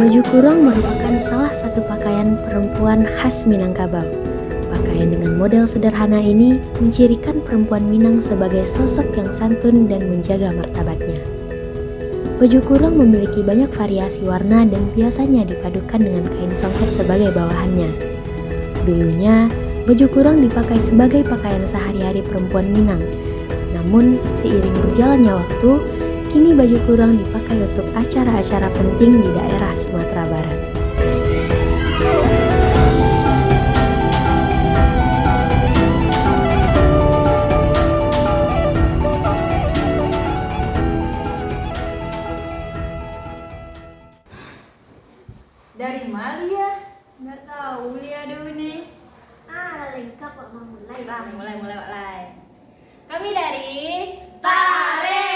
Baju kurung merupakan salah satu pakaian perempuan khas Minangkabau. Pakaian dengan model sederhana ini mencirikan perempuan Minang sebagai sosok yang santun dan menjaga martabatnya. Baju kurung memiliki banyak variasi warna dan biasanya dipadukan dengan kain songket sebagai bawahannya. Dulunya, baju kurung dipakai sebagai pakaian sehari-hari perempuan Minang. Namun, seiring berjalannya waktu, kini baju kurung dipakai untuk acara-acara penting di daerah Sumatera Barat. Dari mana dia? Nggak tahu, lihat dulu nih. Lengkap Pak, mau mulai. Mulai. Kami dari Tare.